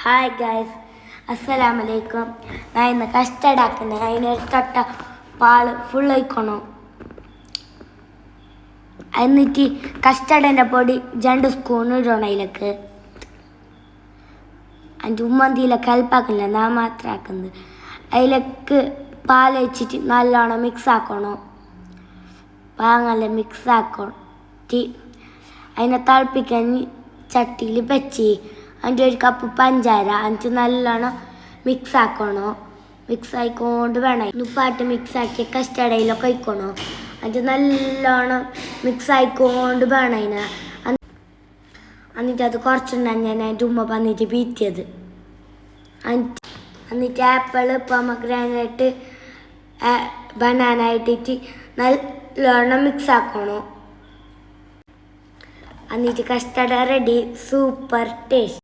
Hi guys, അസ്സലാമലൈക്കും. ഞാൻ ഇന്ന് കസ്റ്റർഡ് ആക്കുന്നത്. അതിനൊരു തൊട്ട പാൽ ഫുൾ ഒഴിക്കണം. എന്നിട്ട് കസ്റ്റർഡിൻ്റെ പൊടി 2 സ്പൂൺ ഇടണം. അതിലേക്ക് അതിൻ്റെ ഉമ്മന്തിയിലൊക്കെ ഹെൽപ്പാക്കില്ല, ഞാൻ മാത്രം ആക്കുന്നത്. അതിലേക്ക് പാൽ ഒഴിച്ചിട്ട് നല്ലോണം മിക്സ് ആക്കണം. പാങ്ങല്ല മിക്സ് ആക്കിയിട്ട് അതിനെ തിളപ്പിക്കാൻ ചട്ടിയിൽ വെച്ച് അതിൻ്റെ 1 കപ്പ് പഞ്ചാര എന്നിട്ട് നല്ലോണം മിക്സ് ആക്കണോ. മിക്സ് ആയിക്കൊണ്ട് വേണം ഉപ്പാട്ട് മിക്സ് ആക്കി കസ്റ്റർഡിലൊക്കെ ഒഴിക്കണോ. എന്നിട്ട് നല്ലോണം മിക്സ് ആയിക്കൊണ്ട് വേണം അതിനെ. എന്നിട്ട് അത് കുറച്ചുണ്ടാകും ഞാൻ അതിൻ്റെ ഉമ്മ വന്നിട്ട് ബീറ്റിയത്. എന്നിട്ട് ആപ്പിൾ പൊമഗ്രാനൈറ്റ് ബനാന ഇട്ടിട്ട് നല്ലോണം മിക്സ് ആക്കണോ. എന്നിട്ട് കസ്റ്റർഡ് റെഡി. Super taste.